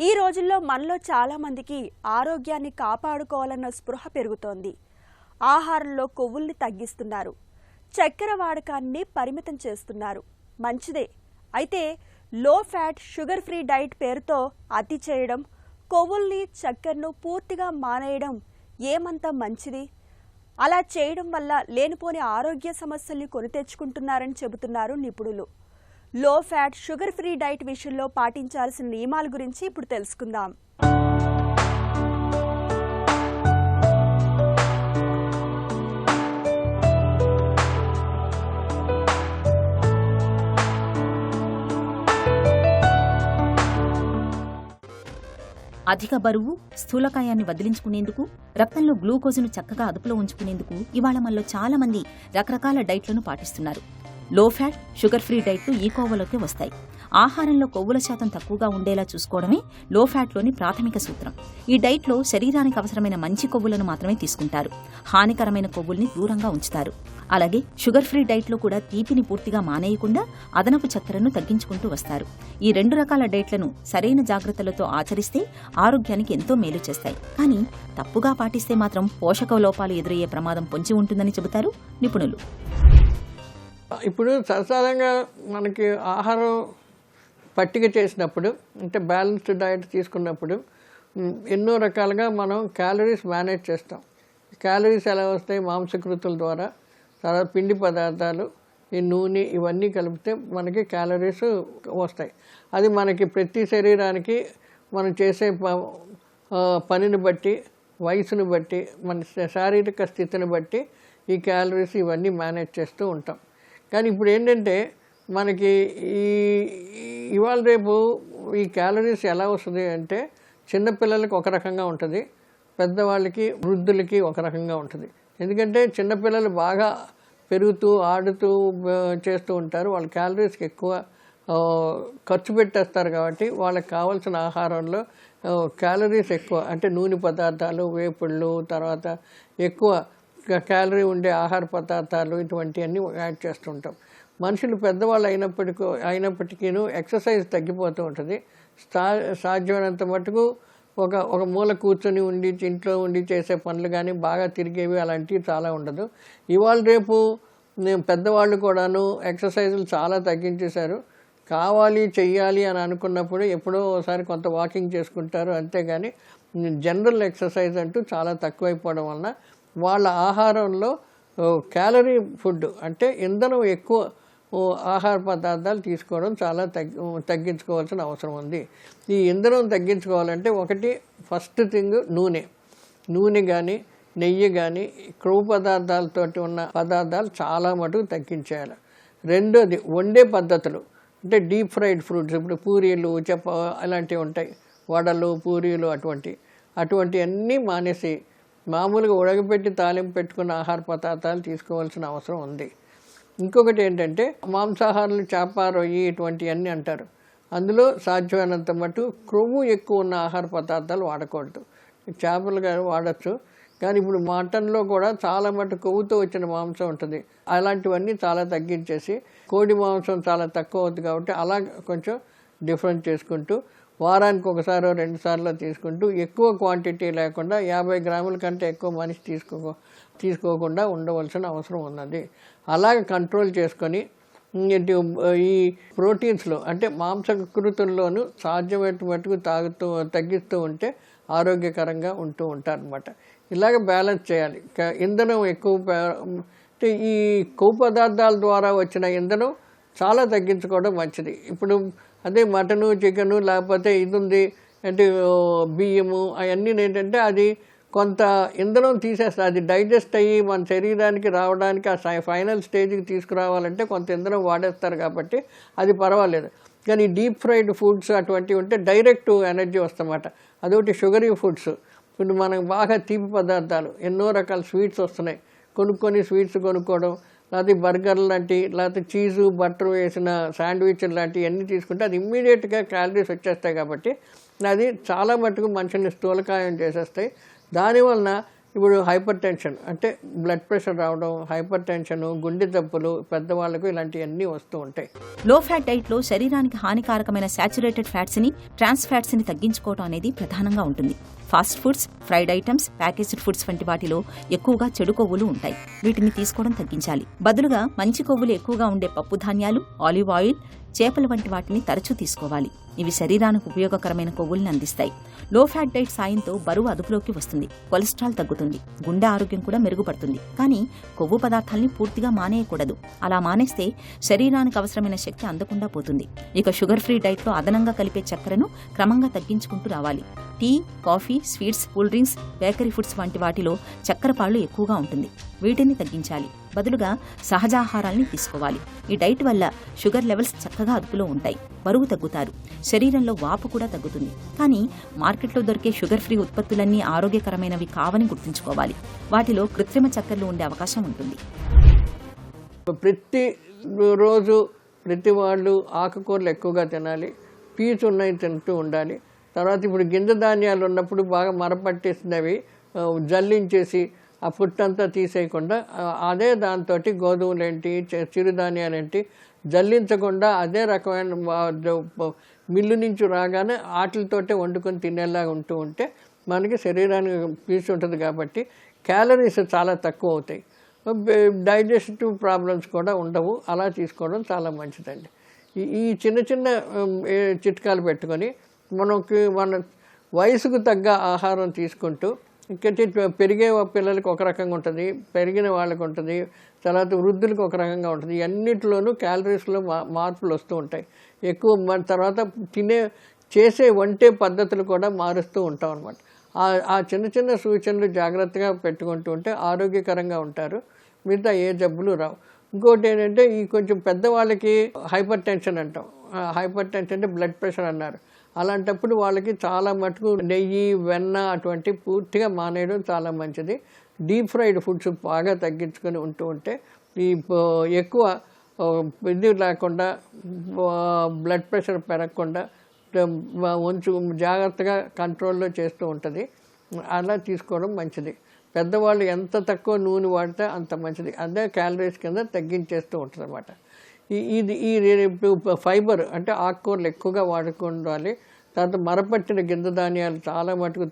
ఈ రోజుల్లో మనలో చాలా మందికి ఆరోగ్యాన్ని కాపాడుకోవాలన్న స్పృహ పెరుగుతోంది. ఆహారంలో కొవ్వుల్ని తగ్గిస్తున్నారు. చక్కెర వాడకాన్ని పరిమితం చేస్తున్నారు. మంచిదే. అయితే లో ఫ్యాట్ షుగర్ ఫ్రీ డైట్ పేరుతో అతి చేయడం, కొవ్వుల్ని చక్కెరను పూర్తిగా మానేయడం ఏమంత మంచిది? అలా చేయడం వల్ల లేనిపోని ఆరోగ్య సమస్యల్ని కొని తెచ్చుకుంటున్నారని చెబుతున్నారు నిపుణులు. లో ఫ్యాట్ షుగర్ ఫ్రీ డైట్ విషయంలో పాటించాల్సిన నియమాల గురించి ఇప్పుడు తెలుసుకుందాం. అధిక బరువు, స్థూలకాయాన్ని వదిలించుకునేందుకు, రక్తంలో గ్లూకోజును చక్కగా అదుపులో ఉంచుకునేందుకు ఇవాళ మనలో చాలా మంది రకరకాల డైట్లను పాటిస్తున్నారు. లో ఫ్యాట్, షుగర్ ఫ్రీ డైట్లు ఈ కోవలోకి వస్తాయి. ఆహారంలో కొవ్వుల శాతం తక్కువగా ఉండేలా చూసుకోవడమే లో ఫ్యాట్లోని ప్రాథమిక సూత్రం. ఈ డైట్లో శరీరానికి అవసరమైన మంచి కొవ్వులను మాత్రమే తీసుకుంటారు. హానికరమైన కొవ్వుల్ని దూరంగా ఉంచుతారు. అలాగే షుగర్ ఫ్రీ డైట్లో కూడా తీపిని పూర్తిగా మానేయకుండా అదనపు చక్కెరను తగ్గించుకుంటూ వస్తారు. ఈ రెండు రకాల డైట్లను సరైన జాగ్రత్తలతో ఆచరిస్తే ఆరోగ్యానికి ఎంతో మేలు చేస్తాయి. కానీ తప్పుగా పాటిస్తే మాత్రం పోషక లోపాలు ఎదురయ్యే ప్రమాదం పొంచి ఉంటుందని చెబుతారు నిపుణులు. ఇప్పుడు సరసాలంగా మనకి ఆహారం పట్టిక చేసినప్పుడు, అంటే బ్యాలెన్స్డ్ డైట్ తీసుకున్నప్పుడు ఎన్నో రకాలుగా మనం క్యాలరీస్ మేనేజ్ చేస్తాం. క్యాలరీస్ ఎలా వస్తాయి? మాంసకృతుల ద్వారా, తర్వాత పిండి పదార్థాలు, ఈ నూనె, ఇవన్నీ కలిపితే మనకి క్యాలరీస్ వస్తాయి. అది మనకి ప్రతి శరీరానికి మనం చేసే పనిని బట్టి, వయసును బట్టి, మన శారీరక స్థితిని బట్టి ఈ క్యాలరీస్ ఇవన్నీ మేనేజ్ చేస్తూ ఉంటాం. కానీ ఇప్పుడు ఏంటంటే మనకి ఇవాళ రేపు ఈ క్యాలరీస్ ఎలా వస్తుంది అంటే చిన్నపిల్లలకి ఒక రకంగా ఉంటుంది, పెద్దవాళ్ళకి, వృద్ధులకి ఒక రకంగా ఉంటుంది. ఎందుకంటే చిన్నపిల్లలు బాగా పెరుగుతూ ఆడుతూ చేస్తూ ఉంటారు. వాళ్ళ క్యాలరీస్కి ఎక్కువ ఖర్చు పెట్టేస్తారు. కాబట్టి వాళ్ళకి కావాల్సిన ఆహారంలో క్యాలరీస్ ఎక్కువ, అంటే నూనె పదార్థాలు, వేపుళ్ళు, తర్వాత ఎక్కువ క్యాలరీ ఉండే ఆహార పదార్థాలు, ఇటువంటివన్నీ యాడ్ చేస్తుంటాం. మనుషులు పెద్దవాళ్ళు అయినప్పటికీ ఎక్సర్సైజ్ తగ్గిపోతూ ఉంటుంది. సాధ్యమైనంత మటుకు ఒక మూల కూర్చొని ఉండి ఇంట్లో ఉండి చేసే పనులు కానీ, బాగా తిరిగేవి అలాంటివి చాలా ఉండదు. ఇవాళ రేపు పెద్దవాళ్ళు కూడాను ఎక్సర్సైజులు చాలా తగ్గించేశారు. కావాలి చెయ్యాలి అని అనుకున్నప్పుడు ఎప్పుడో ఒకసారి కొంత వాకింగ్ చేసుకుంటారు, అంతేగాని జనరల్ ఎక్సర్సైజ్ అంటూ చాలా తక్కువైపోవడం వలన వాళ్ళ ఆహారంలో క్యాలరీ ఫుడ్, అంటే ఇంధనం ఎక్కువ ఆహార పదార్థాలు తీసుకోవడం చాలా తగ్గించుకోవాల్సిన అవసరం ఉంది. ఈ ఇంధనం తగ్గించుకోవాలంటే ఫస్ట్ థింగ్ నూనె కానీ, నెయ్యి కానీ, క్రొవ్వు పదార్థాలతోటి ఉన్న పదార్థాలు చాలా మటుకు తగ్గించేయాలి. రెండోది వండే పద్ధతులు, అంటే డీప్ ఫ్రైడ్ ఫ్రూట్స్, ఇప్పుడు పూరీలు, అలాంటివి ఉంటాయి, వడలు, పూరీలు, అటువంటివన్నీ మానేసి మామూలుగా ఉడకబెట్టి తాలింపు పెట్టుకున్న ఆహార పదార్థాలు తీసుకోవాల్సిన అవసరం ఉంది. ఇంకొకటి ఏంటంటే మాంసాహారాలు, చేప, రొయ్యి, ఇటువంటివన్నీ అంటారు. అందులో సాధ్యమైనంత మటు క్రొవ్వు ఎక్కువ ఉన్న ఆహార పదార్థాలు వాడకూడదు. చేపలు కానీ వాడచ్చు, కానీ ఇప్పుడు మటన్లో కూడా చాలా మటు కొవ్వుతో వచ్చిన మాంసం ఉంటుంది. అలాంటివన్నీ చాలా తగ్గించేసి, కోడి మాంసం చాలా తక్కువ అవుతుంది కాబట్టి అలా కొంచెం డిఫరెన్స్ చేసుకుంటూ వారానికి ఒకసారి 2 సార్లు తీసుకుంటూ ఎక్కువ క్వాంటిటీ లేకుండా 50 గ్రాముల కంటే ఎక్కువ మనిషి తీసుకోకుండా ఉండవలసిన అవసరం ఉన్నది. అలాగే కంట్రోల్ చేసుకొని ఈ ప్రోటీన్స్లో, అంటే మాంసకృతుల్లోనూ సాధ్యమైన మటుకు తగ్గిస్తూ ఉంటే ఆరోగ్యకరంగా ఉంటూ ఉంటారనమాట. ఇలాగ బ్యాలెన్స్ చేయాలి. ఇంధనం ఎక్కువ, అంటే ఈ కొవ్వు పదార్థాల ద్వారా వచ్చిన ఇంధనం చాలా తగ్గించుకోవడం మంచిది. ఇప్పుడు అదే మటను, చికెను, లేకపోతే ఇది ఉంది అంటే బియ్యము, అవన్నీ ఏంటంటే అది కొంత ఇంధనం తీసేస్తుంది. అది డైజెస్ట్ అయ్యి మన శరీరానికి రావడానికి, ఆ ఫైనల్ స్టేజ్కి తీసుకురావాలంటే కొంత ఇంధనం వాడేస్తారు కాబట్టి అది పర్వాలేదు. కానీ డీప్ ఫ్రైడ్ ఫుడ్స్ అటువంటివి ఉంటే డైరెక్ట్ ఎనర్జీ వస్తుందన్నమాట. అదొకటి షుగరీ ఫుడ్స్. ఇప్పుడు మనకు బాగా తీపి పదార్థాలు, ఎన్నో రకాల స్వీట్స్ వస్తున్నాయి. స్వీట్స్ కొనుక్కోవడం, లేకపోతే బర్గర్ లాంటి, లేకపోతే చీజు, బటర్ వేసిన శాండ్విచ్లు లాంటివి అన్నీ తీసుకుంటే అది ఇమ్మీడియట్గా క్యాలరీస్ వచ్చేస్తాయి. కాబట్టి అది చాలా మటుకు మనిషిని స్థూలకాయం చేసేస్తాయి. దానివలన ఇప్పుడు హైపర్ టెన్షన్ అంటే బ్లడ్ ప్రెషర్ రావడం, హైపర్ టెన్షన్, గుండె జబ్బులు పెద్దవాళ్ళకు ఇలాంటివన్నీ వస్తూ ఉంటాయి. లో ఫ్యాట్ డైట్లో శరీరానికి హానికారకమైన శాచురేటెడ్ ఫ్యాట్స్ని, ట్రాన్స్ ఫ్యాట్స్ని తగ్గించుకోవడం అనేది ప్రధానంగా ఉంటుంది. Fast foods, fried items, packaged foods వంటి వాటిలో ఎక్కువగా చెడు కొవ్వులు ఉంటాయి. వీటిని తీసుకోవడం తగ్గించాలి. బదులుగా మంచి కొవ్వులు ఎక్కువగా ఉండే పప్పు ధాన్యాలు, ఆలివ్ ఆయిల్, చేపల వంటి వాటిని తరచూ తీసుకోవాలి. ఇవి శరీరానికి ఉపయోగకరమైన కొవ్వుల్ని అందిస్తాయి. లో ఫ్యాట్ డైట్ సాయంతో బరువు అదుపులోకి వస్తుంది, కొలెస్ట్రాల్ తగ్గుతుంది, గుండె ఆరోగ్యం కూడా మెరుగుపడుతుంది. కానీ కొవ్వు పదార్థాల్ని పూర్తిగా మానేయకూడదు. అలా మానేస్తే శరీరానికి అవసరమైన శక్తి అందకుండా పోతుంది. ఇక షుగర్ ఫ్రీ డైట్లో అదనంగా కలిపే చక్కెరను క్రమంగా తగ్గించుకుంటూ రావాలి. Tea, coffee, sweets, cool drinks, bakery foods వంటి వాటిలో చక్కెర పాళ్ళు ఎక్కువగా ఉంటుంది. వీటిని తగ్గించాలి. బదులుగా సహజాహారాల్ని తీసుకోవాలి. ఈ డైట్ వల్ల షుగర్ లెవెల్స్ చక్కగా అదుపులో ఉంటాయి, బరువు తగ్గుతారు, శరీరంలో వాపు కూడా తగ్గుతుంది. కానీ మార్కెట్లో దొరికే షుగర్ ఫ్రీ ఉత్పత్తులన్నీ ఆరోగ్యకరమైనవి కావని గుర్తుంచుకోవాలి. వాటిలో కృత్రిమ చక్కెరలు ఉండే అవకాశం ఉంటుంది. ప్రతి రోజు ప్రతి వాళ్ళు ఆకుకూరలు ఎక్కువగా తినాలి, పీచు ఉన్నవి తింటూ ఉండాలి. తర్వాత ఇప్పుడు గింజ ధాన్యాలు ఉన్నప్పుడు బాగా మరపట్టేసినవి జల్లించేసి ఆ ఫుట్ అంతా తీసేయకుండా అదే దాంతో గోధుమలేంటి, చిరుధాన్యాలేంటి జల్లించకుండా అదే రకమైన మిల్లు నుంచి రాగానే వాటితోటే వండుకొని తినేలాగా ఉంటూ ఉంటే మనకి శరీరానికి పీచు ఉంటుంది కాబట్టి క్యాలరీస్ చాలా తక్కువ అవుతాయి, డైజెస్టివ్ ప్రాబ్లమ్స్ కూడా ఉండవు. అలా తీసుకోవడం చాలా మంచిదండి. ఈ చిన్న చిన్న చిట్కాలు పెట్టుకొని మన వయసుకు తగ్గ ఆహారం తీసుకుంటూ, ఇంకటి పెరిగే పిల్లలకి ఒక రకంగా ఉంటుంది, పెరిగిన వాళ్ళకి ఉంటుంది, తర్వాత వృద్ధులకు ఒక రకంగా ఉంటుంది. అన్నిటిలోనూ క్యాలరీస్లో మార్పులు వస్తూ ఉంటాయి. ఎక్కువ తర్వాత చేసే వంటే పద్ధతులు కూడా మారుస్తూ ఉంటాం అన్నమాట. ఆ చిన్న చిన్న సూచనలు జాగ్రత్తగా పెట్టుకుంటూ ఉంటే ఆరోగ్యకరంగా ఉంటారు, మిగతా ఏ జబ్బులు రావు. ఇంకోటి ఏంటంటే ఈ కొంచెం పెద్దవాళ్ళకి హైపర్ టెన్షన్ అంటాం. హైపర్ టెన్షన్ అంటే బ్లడ్ ప్రెషర్ అన్నారు. అలాంటప్పుడు వాళ్ళకి చాలా మటుకు నెయ్యి, వెన్న అటువంటి పూర్తిగా మానేయడం చాలా మంచిది. డీప్ ఫ్రైడ్ ఫుడ్స్ బాగా తగ్గించుకొని ఉంటూ ఉంటే ఈ ఎక్కువ ఇది లేకుండా బ్లడ్ ప్రెషర్ పెరగకుండా జాగ్రత్తగా కంట్రోల్లో చేస్తూ ఉంటుంది. అలా తీసుకోవడం మంచిది. పెద్దవాళ్ళు ఎంత తక్కువ నూనె వాడితే అంత మంచిది. అదే క్యాలరీస్ కింద తగ్గించేస్తూ ఉంటుంది అన్నమాట. ఈ ఫైబర్ అంటే ఆకుకూరలు ఎక్కువగా వాడుకోవాలి. తర్వాత మరపట్టిన గింజ ధాన్యాలు చాలా మటుకు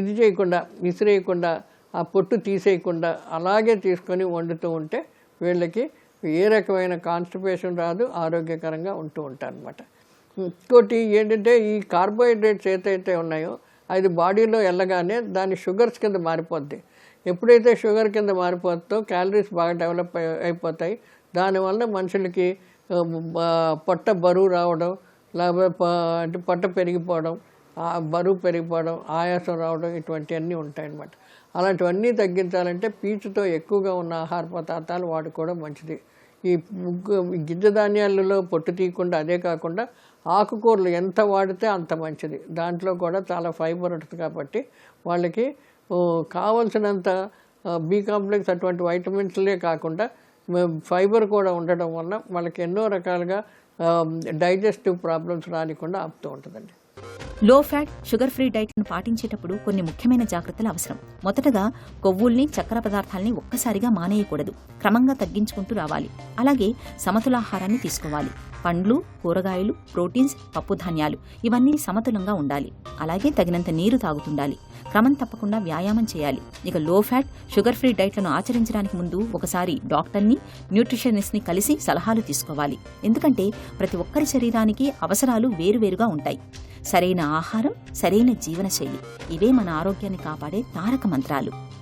ఇది చేయకుండా, విసిరేయకుండా, ఆ పొట్టు తీసేయకుండా అలాగే తీసుకొని వండుతూ ఉంటే వీళ్ళకి ఏ రకమైన కాన్స్టిపేషన్ రాదు, ఆరోగ్యకరంగా ఉంటూ ఉంటారు అన్నమాట. ఇంకోటి ఏంటంటే ఈ కార్బోహైడ్రేట్స్ ఏదైతే ఉన్నాయో అది బాడీలో వెళ్ళగానే దాని షుగర్స్ కింద మారిపోద్ది. ఎప్పుడైతే షుగర్ కింద మారిపోతుందో క్యాలరీస్ బాగా డెవలప్ అయిపోతాయి. దానివల్ల మనుషులకి పొట్ట బరువు రావడం, లేకపోతే అంటే పొట్ట పెరిగిపోవడం, బరువు పెరిగిపోవడం, ఆయాసం రావడం ఇటువంటివన్నీ ఉంటాయన్నమాట. అలాంటివన్నీ తగ్గించాలంటే పీచుతో ఎక్కువగా ఉన్న ఆహార పదార్థాలు వాడుకోవడం మంచిది. ఈ గింజ ధాన్యాలలో పొట్టు తీయకుండా, అదే కాకుండా ఆకుకూరలు ఎంత వాడితే అంత మంచిది. దాంట్లో కూడా చాలా ఫైబర్ ఉంటుంది కాబట్టి వాళ్ళకి కావలసినంత బి కాంప్లెక్స్ అటువంటి వైటమిన్స్లే కాకుండా ఫైబర్ కూడా ఉండడం వల్ల వాళ్ళకి ఎన్నో రకాలుగా డైజెస్టివ్ ప్రాబ్లమ్స్ రానికుండా ఆపుతూ ఉంటుందండి. లో ఫ్యాట్, షుగర్ ఫ్రీ డైట్ను పాటించేటప్పుడు కొన్ని ముఖ్యమైన జాగ్రత్తలు అవసరం. మొదటగా కొవ్వుల్ని, చక్కెర పదార్థాలని ఒక్కసారిగా మానేయకూడదు, క్రమంగా తగ్గించుకుంటూ రావాలి. అలాగే సమతులాహారాన్ని తీసుకోవాలి. పండ్లు, కూరగాయలు, ప్రోటీన్స్, పప్పు ధాన్యాలు ఇవన్నీ సమతులంగా ఉండాలి. అలాగే తగినంత నీరు తాగుతుండాలి. క్రమం తప్పకుండా వ్యాయామం చేయాలి. ఇక లో ఫ్యాట్, షుగర్ ఫ్రీ డైట్లను ఆచరించడానికి ముందు ఒకసారి డాక్టర్ని, న్యూట్రిషనిస్ట్ని కలిసి సలహాలు తీసుకోవాలి. ఎందుకంటే ప్రతి ఒక్కరి శరీరానికి అవసరాలు వేరువేరుగా ఉంటాయి. సరైన ఆహారం, సరైన జీవనశైలి ఇవే మన ఆరోగ్యాన్ని కాపాడే తారక మంత్రాలు.